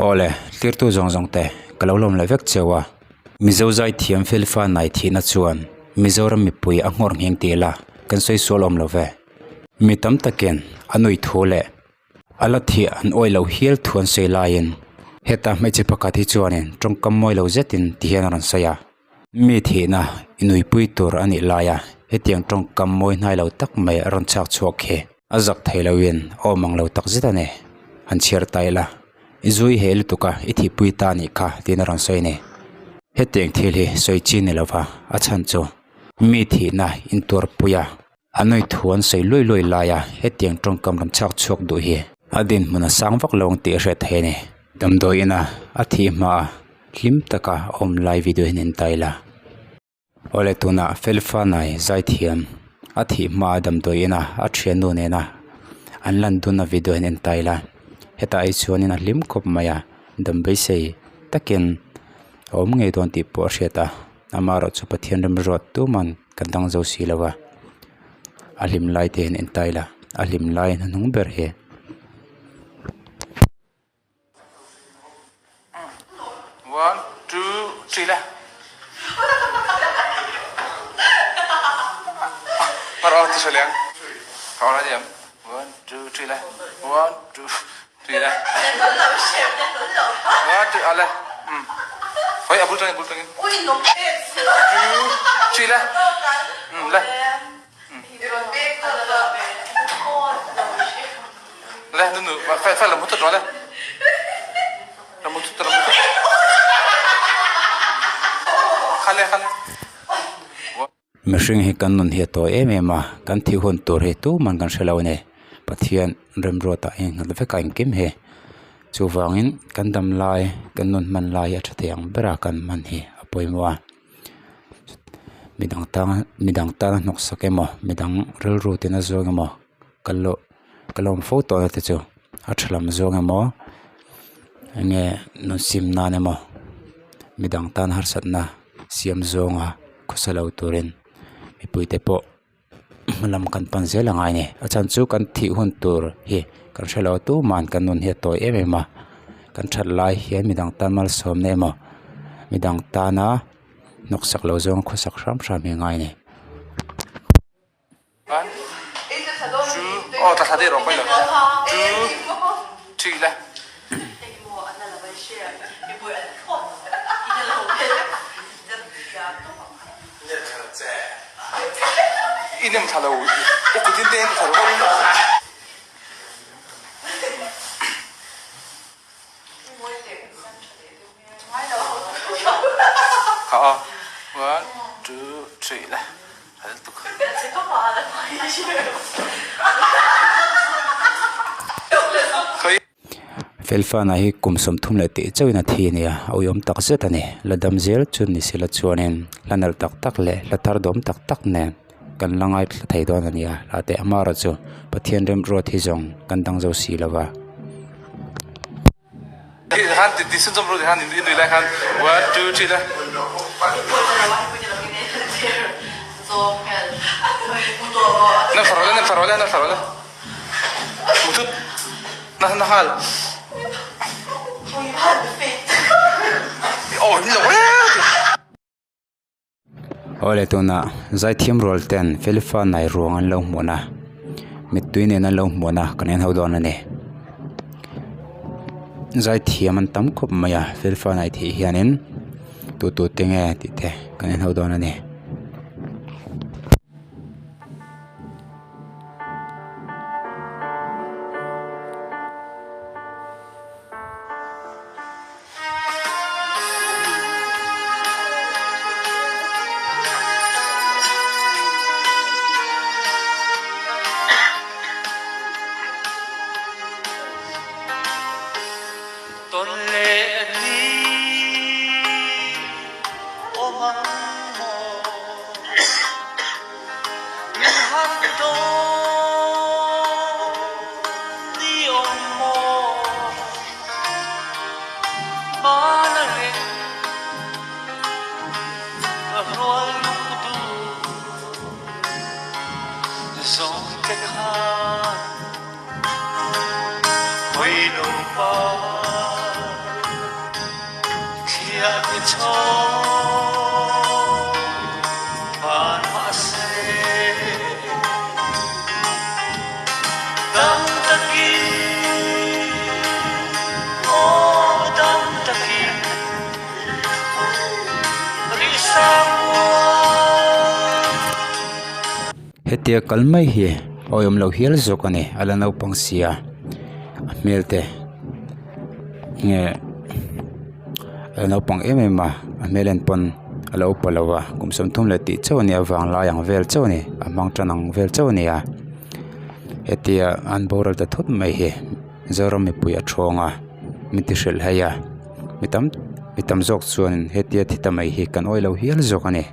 ole tirtu zong zong te kalolom la vek chewa mizo zai thiam Feli Fanai thihnaah chuan mizoram mipui a ngor ngeng tela kan soi solom love mi tam taken anoi thole ala thi an oilo hiel thuan sei lain heta hmeichhe pakhat hi chuanin tongkam moi lo zetin tihian ran saya mi thihnaah inui pui tur ani laya hetiang tongkam moi hnai lo tak mai ron chak chuak he azak theiloin omang lo tak zitane han chiar taila izui he lutuka ithi pui ta ni kha tin ran soi ne heteng thil hi soi chi ni lova a chan chu mi thihnaah in tur puya anoi thuan sei loi loi laya hetiang tongkam ram chak chuak du hi adin muna sangvak lawng ti hret he ne damdoina a thi ma hlim taka om lai video hin taila ole tuna Feli Fanai zai thiam a thi ma damdoina a thianu ne na an lan duna video hin taila heta ai chuanin a hlim khop maya dambei sei takin om ngei don ti po hriata amaro chu pathian ram rot tu man kandang zo si lawa alim lai te hin taila alim lai na nung ber he One, two, three lah. Parah tu seliang. Kau nak jam. 1, 2, 3 lah. 1, 2, 3 lah. 1, 2, alah. Hoi, abul tengin, abul tengin. 2, 3 lah. Lah. Lah, tunggu. Fai lembu tu lah. Lembu tu, lembu tu. Khale. mishing hi kan nun hi to emema kan thi hun tur he tu man kan shelo ne pathian rem rota eng ngal ve kain kim he chuwangin kan dam lai kan nun man lai a thathiang bera kan man hi apoimwa midang ta nok sakemo midang rel rutin a zongemo kalom photo na te chu a thlam zongemo nge nun sim na nemo midang tan har satna siam zonga khosalo turin mipuite po lam kan panzela ngai ne achan chu kan thi hun tur hi kan shelo tu man kan nun he to emema kan that lai hi midang tan mal som ne mo midang tana noksak lo zong khosak ram ram ngai ne 1, 2, oh tak hadir apa lah 2, 3 lah ini masalah ikutin deh masalah kau 1, 2, 3 lah ada tu Feli Fanai hi kumsom thum le ti chawina thi nia oyom tak zetani ladam zel chun ni sila chuanin lanal tak tak le latar dom tak tak ne kan langai thei don ania late amara chu pathian rem ro thi jong kan dang zo si lawa han di sun jom ro han ni ni lai han 1, 2, 3 lah nak farola mutut nah hal oh ni ole tuna zai thiam rol ten Feli Fanai ruang an lo mona mituine na lo mona kanen hodon ane zai thiam an tam khop maya Feli Fanai thi hianin tu tenge ti the kanen hodon ane tôn lệ đi ôm hăng mồ nhưng hăng đô đi ôm mồ ba lệ rồi lúc tu dòng cách hát quay đầu ba hetia kalmai hi oyom lo hial zokani alanau pangsia melte nge alanau pang emema amelen pon alo palawa kumsam thum le ti chawni awang la yang vel chawni amang tanang vel chawni a hetia an boral ta thut mai hi zoram mi puya thonga mitishel haya mitam zok chuan hetia thitamai hi kan oilo hial zokani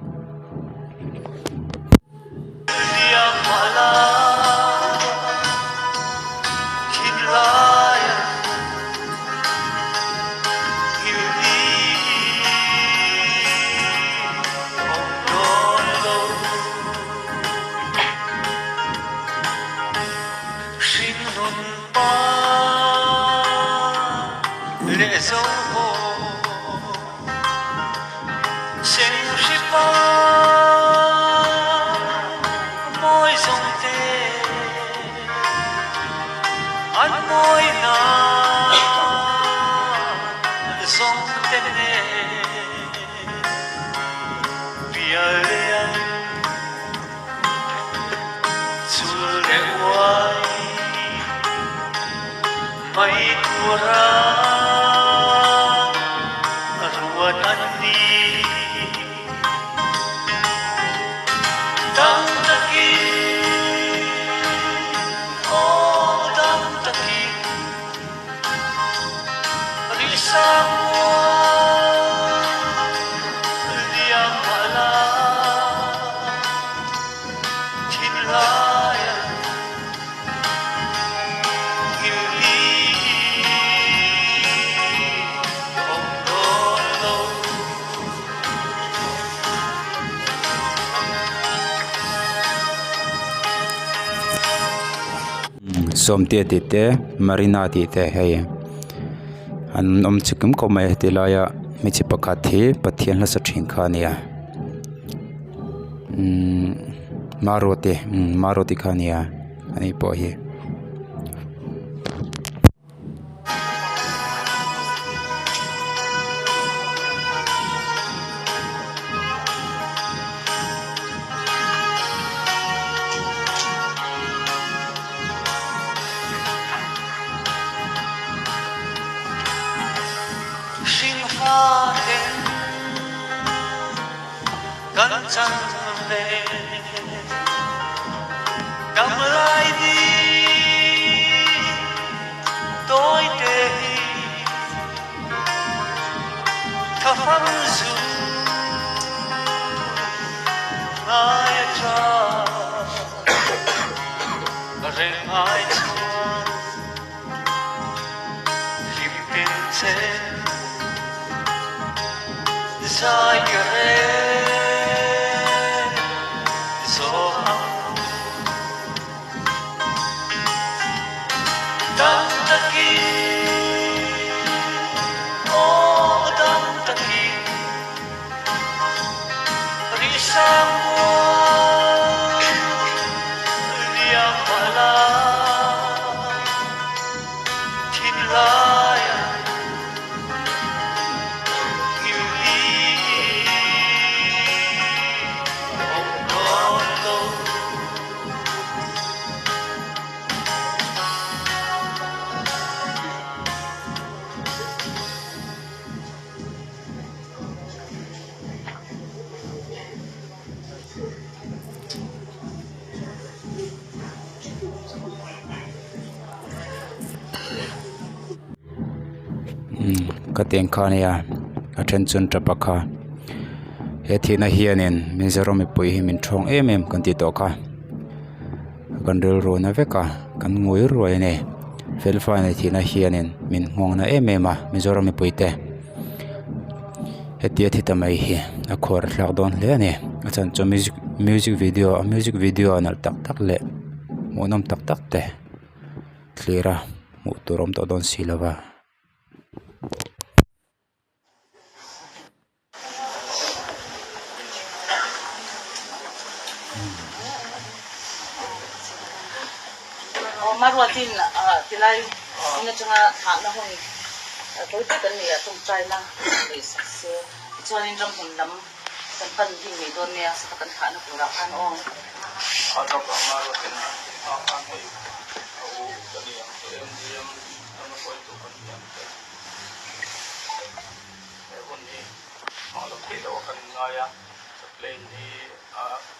somtia ti te marina ti te hei an chikim ko mai tilaya michi pakhat hi pathian la sa thing kha nia maroti kha nia ani po hi kateng khania attention tapakha he thina hianin mizoram pui hi min thong em kan ti to kha kan rel ro na veka kan ngoi roi ne Feli Fanai thina hianin min ngong na em a mizoram pui te he tia thitamai hi a khor thlak don le ne achan cho music video anal tak le monam tak te cleara mu turom to don silava marwatin tilai ina changa thakna honi toi te kan nia tum trai na se chuanin ram hun lam kan pan hi mi don nia sa kan thakna pura kan ong ada kamar tin akan hei au kani yang MDM nama koi tu kan yang ni malam kita akan ngaya plane ni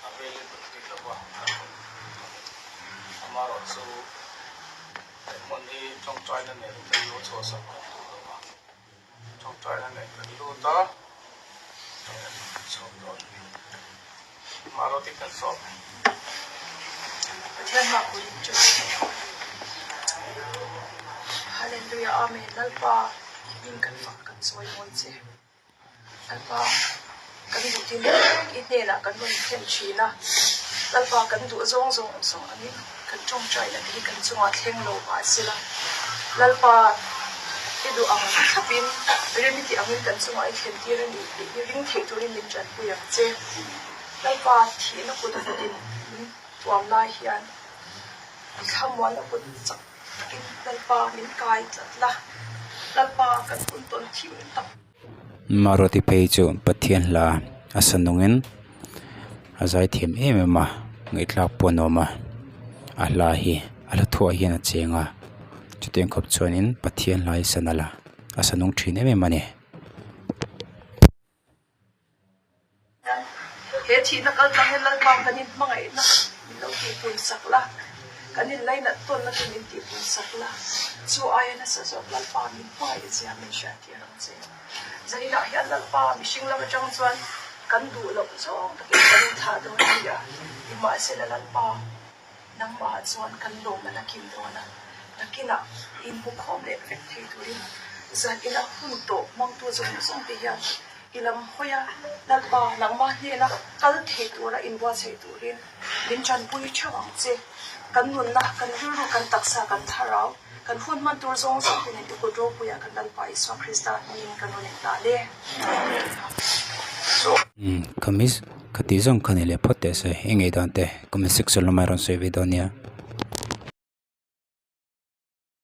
available di lawa amaro so ni trong China ne kan lo so sa trong China ne kan lo ta so maro ti kan so Hallelujah, amen. Lalpa, in kan fak kan soy moise. Lalpa, kan dutin ite na kan nun kem china. Lalpa kan du zong ani kan chong chai na ni kan chunga thleng lo ba sila. Lalpa edu ang khapin remiti angin kan chunga I khen tir ni ring the turin min chan pu yang che. Lalpa thi na ku din tuam lai hian khamwan a put chak in lalpa min kai tla lalpa kan kun ton thiu tak Maroti pei chu pathian la asanungin azai thiam emema ngeitla ponoma ala hi ala thua hian a chenga chuteng khop chuanin pathian lai sanala asanung thin emema ne he thi na kal tang lalpa kanin mangai na lo ki pun sakla kanin lai na ton na kanin ti pun sakla chu aya na sa so lalpa min pai che amin sha ti ran che zai na hian lalpa mi sing la chang chuan kan du lo chong ta ki kan tha do ya I ma se la lalpa nang ma chuan kan lo na kim do na nakina in bu khom le vek thei turin zan ina hun to mong tu zong song ti hian ilam hoya lalpa nang ma hi na kal thei tu la in wa chei turin din chan pui chawang che kan nun na kan ru kan taksa kan tharau kan hun man tur zong song ti ni ku do puya kan lalpa Isu Krista nin kan nun ta le kamis khati zong khanile phote se engei dante comment section lo mai ron se vidonia